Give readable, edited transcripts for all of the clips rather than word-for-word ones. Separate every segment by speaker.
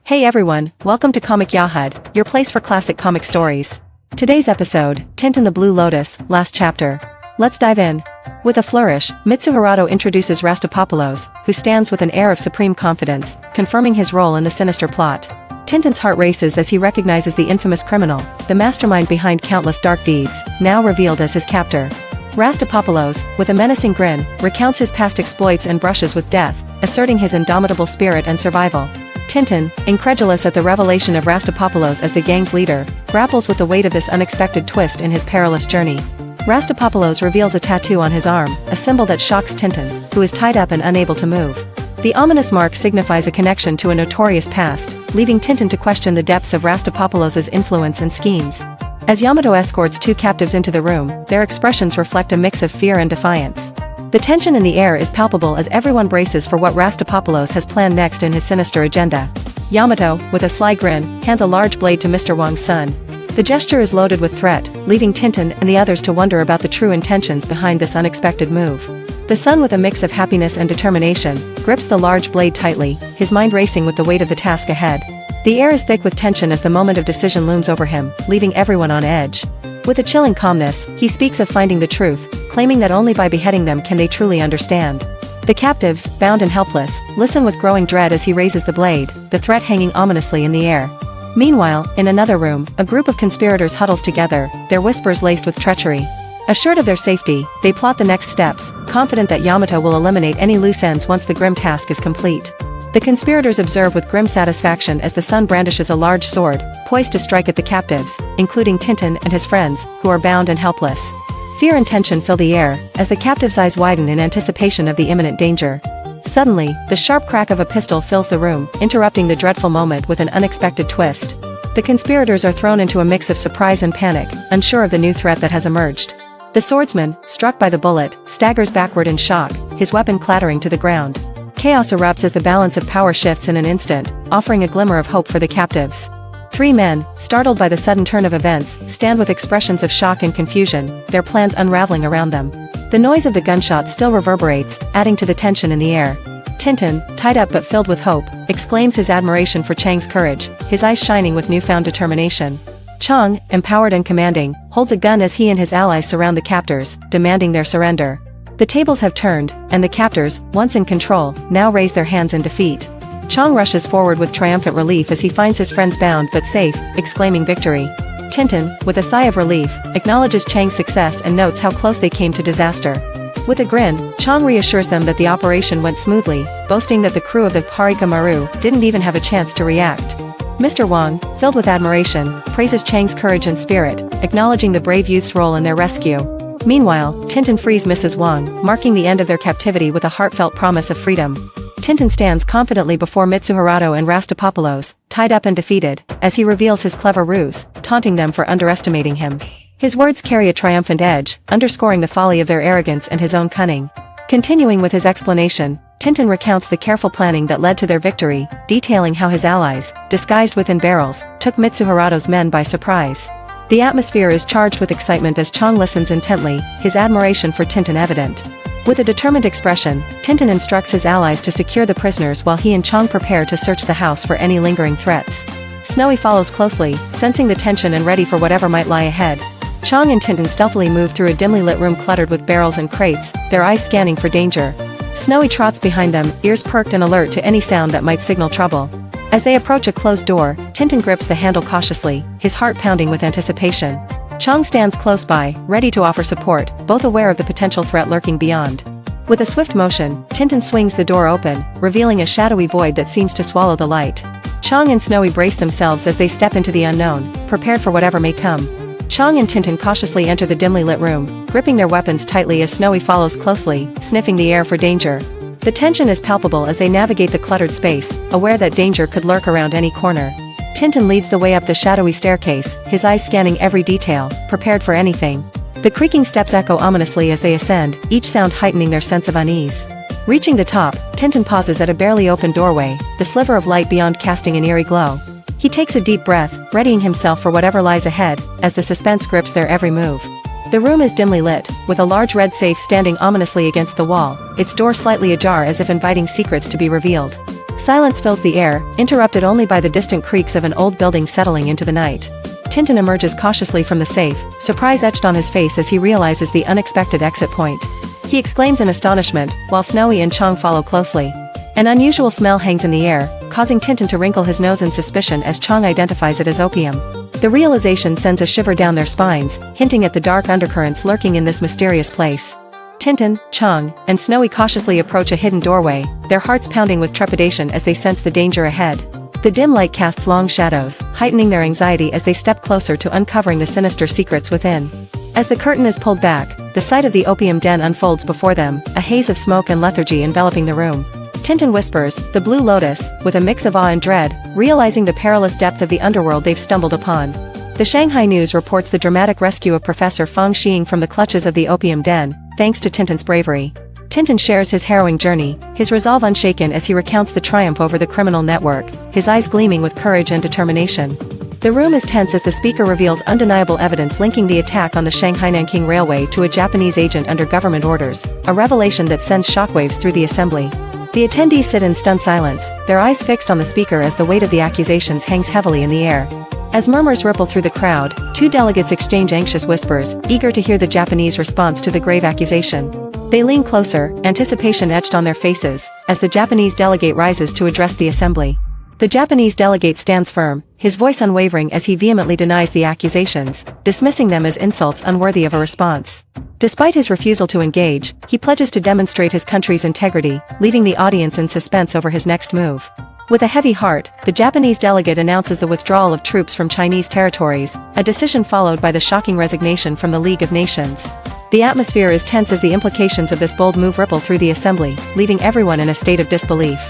Speaker 1: Hey everyone, welcome to Comic Yahud, your place for classic comic stories. Today's episode, Tintin the Blue Lotus, last chapter. Let's dive in. With a flourish, Mitsuharado introduces Rastapopoulos, who stands with an air of supreme confidence, confirming his role in the sinister plot. Tintin's heart races as he recognizes the infamous criminal, the mastermind behind countless dark deeds, now revealed as his captor. Rastapopoulos, with a menacing grin, recounts his past exploits and brushes with death, asserting his indomitable spirit and survival. Tintin, incredulous at the revelation of Rastapopoulos as the gang's leader, grapples with the weight of this unexpected twist in his perilous journey. Rastapopoulos reveals a tattoo on his arm, a symbol that shocks Tintin, who is tied up and unable to move. The ominous mark signifies a connection to a notorious past, leaving Tintin to question the depths of Rastapopoulos' influence and schemes. As Yamato escorts two captives into the room, their expressions reflect a mix of fear and defiance. The tension in the air is palpable as everyone braces for what Rastapopoulos has planned next in his sinister agenda. Yamato, with a sly grin, hands a large blade to Mr. Wang's son. The gesture is loaded with threat, leaving Tintin and the others to wonder about the true intentions behind this unexpected move. The son, with a mix of happiness and determination, grips the large blade tightly, his mind racing with the weight of the task ahead. The air is thick with tension as the moment of decision looms over him, leaving everyone on edge. With a chilling calmness, he speaks of finding the truth, claiming that only by beheading them can they truly understand. The captives, bound and helpless, listen with growing dread as he raises the blade, the threat hanging ominously in the air. Meanwhile, in another room, a group of conspirators huddles together, their whispers laced with treachery. Assured of their safety, they plot the next steps, confident that Yamato will eliminate any loose ends once the grim task is complete. The conspirators observe with grim satisfaction as the son brandishes a large sword, poised to strike at the captives, including Tintin and his friends, who are bound and helpless. Fear and tension fill the air, as the captives' eyes widen in anticipation of the imminent danger. Suddenly, the sharp crack of a pistol fills the room, interrupting the dreadful moment with an unexpected twist. The conspirators are thrown into a mix of surprise and panic, unsure of the new threat that has emerged. The swordsman, struck by the bullet, staggers backward in shock, his weapon clattering to the ground. Chaos erupts as the balance of power shifts in an instant, offering a glimmer of hope for the captives. Three men, startled by the sudden turn of events, stand with expressions of shock and confusion, their plans unraveling around them. The noise of the gunshot still reverberates, adding to the tension in the air. Tintin, tied up but filled with hope, exclaims his admiration for Chang's courage, his eyes shining with newfound determination. Chang, empowered and commanding, holds a gun as he and his allies surround the captors, demanding their surrender. The tables have turned, and the captors, once in control, now raise their hands in defeat. Chang rushes forward with triumphant relief as he finds his friends bound but safe, exclaiming victory. Tintin, with a sigh of relief, acknowledges Chang's success and notes how close they came to disaster. With a grin, Chang reassures them that the operation went smoothly, boasting that the crew of the Parika Maru didn't even have a chance to react. Mr. Wang, filled with admiration, praises Chang's courage and spirit, acknowledging the brave youth's role in their rescue. Meanwhile, Tintin frees Mrs. Wang, marking the end of their captivity with a heartfelt promise of freedom. Tintin stands confidently before Mitsuharado and Rastapopoulos, tied up and defeated, as he reveals his clever ruse, taunting them for underestimating him. His words carry a triumphant edge, underscoring the folly of their arrogance and his own cunning. Continuing with his explanation, Tintin recounts the careful planning that led to their victory, detailing how his allies, disguised within barrels, took Mitsuharado's men by surprise. The atmosphere is charged with excitement as Chang listens intently, his admiration for Tintin evident. With a determined expression, Tintin instructs his allies to secure the prisoners while he and Chang prepare to search the house for any lingering threats. Snowy follows closely, sensing the tension and ready for whatever might lie ahead. Chang and Tintin stealthily move through a dimly lit room cluttered with barrels and crates, their eyes scanning for danger. Snowy trots behind them, ears perked and alert to any sound that might signal trouble. As they approach a closed door, Tintin grips the handle cautiously, his heart pounding with anticipation. Chang stands close by, ready to offer support, both aware of the potential threat lurking beyond. With a swift motion, Tintin swings the door open, revealing a shadowy void that seems to swallow the light. Chang and Snowy brace themselves as they step into the unknown, prepared for whatever may come. Chang and Tintin cautiously enter the dimly lit room, gripping their weapons tightly as Snowy follows closely, sniffing the air for danger. The tension is palpable as they navigate the cluttered space, aware that danger could lurk around any corner. Tintin leads the way up the shadowy staircase, his eyes scanning every detail, prepared for anything. The creaking steps echo ominously as they ascend, each sound heightening their sense of unease. Reaching the top, Tintin pauses at a barely open doorway, the sliver of light beyond casting an eerie glow. He takes a deep breath, readying himself for whatever lies ahead, as the suspense grips their every move. The room is dimly lit, with a large red safe standing ominously against the wall, its door slightly ajar as if inviting secrets to be revealed. Silence fills the air, interrupted only by the distant creaks of an old building settling into the night. Tintin emerges cautiously from the safe, surprise etched on his face as he realizes the unexpected exit point. He exclaims in astonishment, while Snowy and Chang follow closely. An unusual smell hangs in the air, causing Tintin to wrinkle his nose in suspicion as Chang identifies it as opium. The realization sends a shiver down their spines, hinting at the dark undercurrents lurking in this mysterious place. Tintin, Chang, and Snowy cautiously approach a hidden doorway, their hearts pounding with trepidation as they sense the danger ahead. The dim light casts long shadows, heightening their anxiety as they step closer to uncovering the sinister secrets within. As the curtain is pulled back, the sight of the opium den unfolds before them, a haze of smoke and lethargy enveloping the room. Tintin whispers, "The Blue Lotus," with a mix of awe and dread, realizing the perilous depth of the underworld they've stumbled upon. The Shanghai News reports the dramatic rescue of Professor Feng Xing from the clutches of the opium den, thanks to Tintin's bravery. Tintin shares his harrowing journey, his resolve unshaken as he recounts the triumph over the criminal network, his eyes gleaming with courage and determination. The room is tense as the speaker reveals undeniable evidence linking the attack on the Shanghai-Nanking Railway to a Japanese agent under government orders, a revelation that sends shockwaves through the assembly. The attendees sit in stunned silence, their eyes fixed on the speaker as the weight of the accusations hangs heavily in the air. As murmurs ripple through the crowd, two delegates exchange anxious whispers, eager to hear the Japanese response to the grave accusation. They lean closer, anticipation etched on their faces, as the Japanese delegate rises to address the assembly. The Japanese delegate stands firm, his voice unwavering as he vehemently denies the accusations, dismissing them as insults unworthy of a response. Despite his refusal to engage, he pledges to demonstrate his country's integrity, leaving the audience in suspense over his next move. With a heavy heart, the Japanese delegate announces the withdrawal of troops from Chinese territories, a decision followed by the shocking resignation from the League of Nations. The atmosphere is tense as the implications of this bold move ripple through the assembly, leaving everyone in a state of disbelief.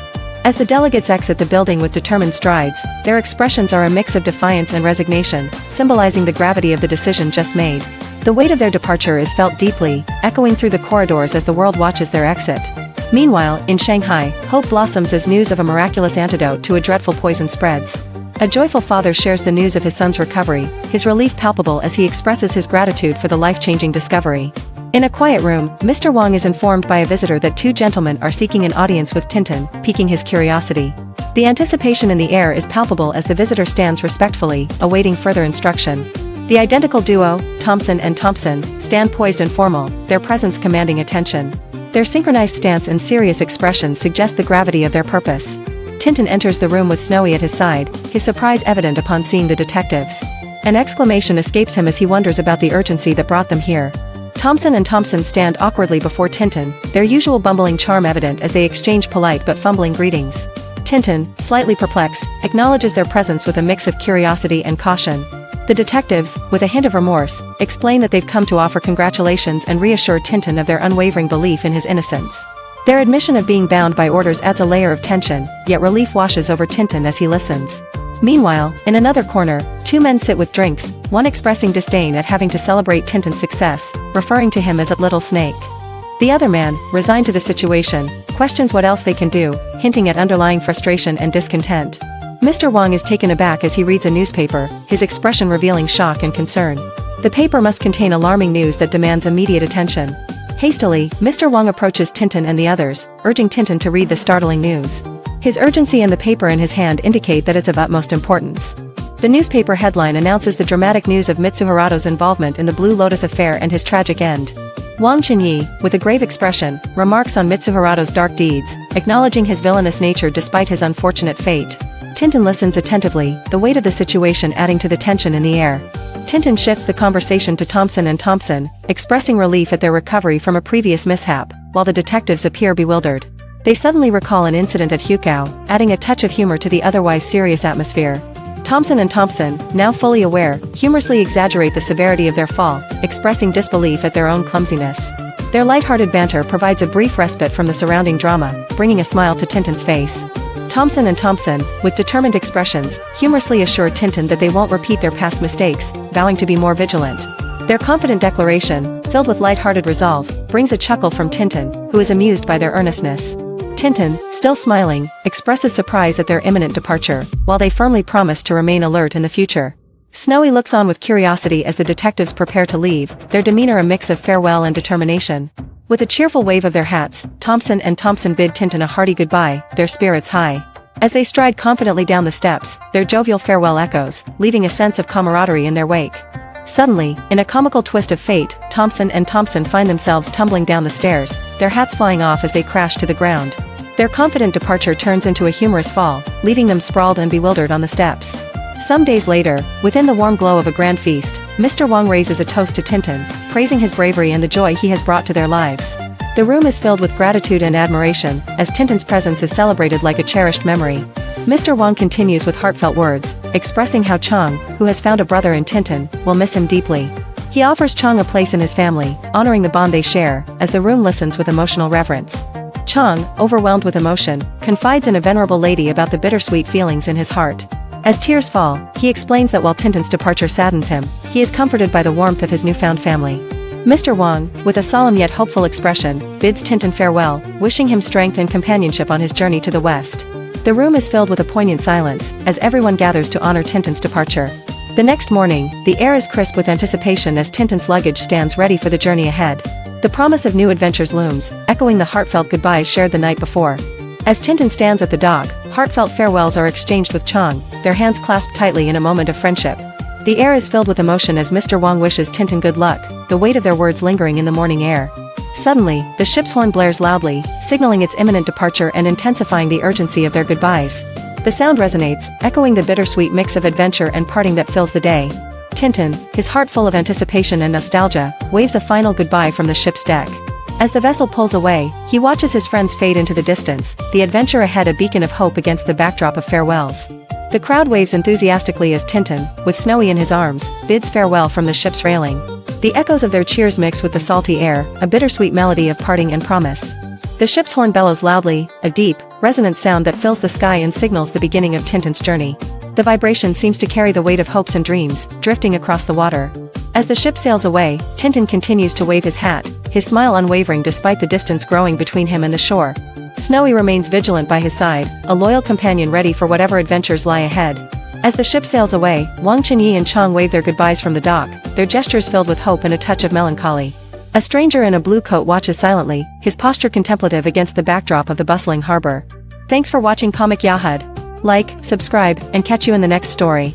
Speaker 1: As the delegates exit the building with determined strides, their expressions are a mix of defiance and resignation, symbolizing the gravity of the decision just made. The weight of their departure is felt deeply, echoing through the corridors as the world watches their exit. Meanwhile, in Shanghai, hope blossoms as news of a miraculous antidote to a dreadful poison spreads. A joyful father shares the news of his son's recovery, his relief palpable as he expresses his gratitude for the life-changing discovery. In a quiet room, Mr. Wang is informed by a visitor that two gentlemen are seeking an audience with Tintin, piquing his curiosity. The anticipation in the air is palpable as the visitor stands respectfully, awaiting further instruction. The identical duo, Thompson and Thompson, stand poised and formal, their presence commanding attention. Their synchronized stance and serious expressions suggest the gravity of their purpose. Tintin enters the room with Snowy at his side, his surprise evident upon seeing the detectives. An exclamation escapes him as he wonders about the urgency that brought them here. Thompson and Thompson stand awkwardly before Tintin, their usual bumbling charm evident as they exchange polite but fumbling greetings. Tintin, slightly perplexed, acknowledges their presence with a mix of curiosity and caution. The detectives, with a hint of remorse, explain that they've come to offer congratulations and reassure Tintin of their unwavering belief in his innocence. Their admission of being bound by orders adds a layer of tension, yet relief washes over Tintin as he listens. Meanwhile, in another corner, two men sit with drinks, one expressing disdain at having to celebrate Tintin's success, referring to him as a little snake. The other man, resigned to the situation, questions what else they can do, hinting at underlying frustration and discontent. Mr. Wang is taken aback as he reads a newspaper, his expression revealing shock and concern. The paper must contain alarming news that demands immediate attention. Hastily, Mr. Wang approaches Tintin and the others, urging Tintin to read the startling news. His urgency and the paper in his hand indicate that it's of utmost importance. The newspaper headline announces the dramatic news of Mitsuharato's involvement in the Blue Lotus affair and his tragic end. Wang Qinyi, with a grave expression, remarks on Mitsuharato's dark deeds, acknowledging his villainous nature despite his unfortunate fate. Tintin listens attentively, the weight of the situation adding to the tension in the air. Tintin shifts the conversation to Thompson and Thompson, expressing relief at their recovery from a previous mishap, while the detectives appear bewildered. They suddenly recall an incident at Hukou, adding a touch of humor to the otherwise serious atmosphere. Thompson and Thompson, now fully aware, humorously exaggerate the severity of their fall, expressing disbelief at their own clumsiness. Their lighthearted banter provides a brief respite from the surrounding drama, bringing a smile to Tintin's face. Thompson and Thompson, with determined expressions, humorously assure Tintin that they won't repeat their past mistakes, vowing to be more vigilant. Their confident declaration, filled with lighthearted resolve, brings a chuckle from Tintin, who is amused by their earnestness. Tintin, still smiling, expresses surprise at their imminent departure, while they firmly promise to remain alert in the future. Snowy looks on with curiosity as the detectives prepare to leave, their demeanor a mix of farewell and determination. With a cheerful wave of their hats, Thompson and Thompson bid Tintin a hearty goodbye, their spirits high. As they stride confidently down the steps, their jovial farewell echoes, leaving a sense of camaraderie in their wake. Suddenly, in a comical twist of fate, Thompson and Thompson find themselves tumbling down the stairs, their hats flying off as they crash to the ground. Their confident departure turns into a humorous fall, leaving them sprawled and bewildered on the steps. Some days later, within the warm glow of a grand feast, Mr. Wang raises a toast to Tintin, praising his bravery and the joy he has brought to their lives. The room is filled with gratitude and admiration, as Tintin's presence is celebrated like a cherished memory. Mr. Wang continues with heartfelt words, expressing how Chang, who has found a brother in Tintin, will miss him deeply. He offers Chang a place in his family, honoring the bond they share, as the room listens with emotional reverence. Chang, overwhelmed with emotion, confides in a venerable lady about the bittersweet feelings in his heart. As tears fall, he explains that while Tintin's departure saddens him, he is comforted by the warmth of his newfound family. Mr. Wang, with a solemn yet hopeful expression, bids Tintin farewell, wishing him strength and companionship on his journey to the west. The room is filled with a poignant silence, as everyone gathers to honor Tintin's departure. The next morning, the air is crisp with anticipation as Tintin's luggage stands ready for the journey ahead. The promise of new adventures looms, echoing the heartfelt goodbyes shared the night before. As Tintin stands at the dock, heartfelt farewells are exchanged with Chang, their hands clasped tightly in a moment of friendship. The air is filled with emotion as Mr. Wang wishes Tintin good luck, the weight of their words lingering in the morning air. Suddenly, the ship's horn blares loudly, signaling its imminent departure and intensifying the urgency of their goodbyes. The sound resonates, echoing the bittersweet mix of adventure and parting that fills the day. Tintin, his heart full of anticipation and nostalgia, waves a final goodbye from the ship's deck. As the vessel pulls away, he watches his friends fade into the distance, the adventure ahead a beacon of hope against the backdrop of farewells. The crowd waves enthusiastically as Tintin, with Snowy in his arms, bids farewell from the ship's railing. The echoes of their cheers mix with the salty air, a bittersweet melody of parting and promise. The ship's horn bellows loudly, a deep, resonant sound that fills the sky and signals the beginning of Tintin's journey. The vibration seems to carry the weight of hopes and dreams, drifting across the water. As the ship sails away, Tintin continues to wave his hat, his smile unwavering despite the distance growing between him and the shore. Snowy remains vigilant by his side, a loyal companion ready for whatever adventures lie ahead. As the ship sails away, Wang Chenyi and Chang wave their goodbyes from the dock, their gestures filled with hope and a touch of melancholy. A stranger in a blue coat watches silently, his posture contemplative against the backdrop of the bustling harbor. Thanks for watching Comic Yahad. Like, subscribe, and catch you in the next story.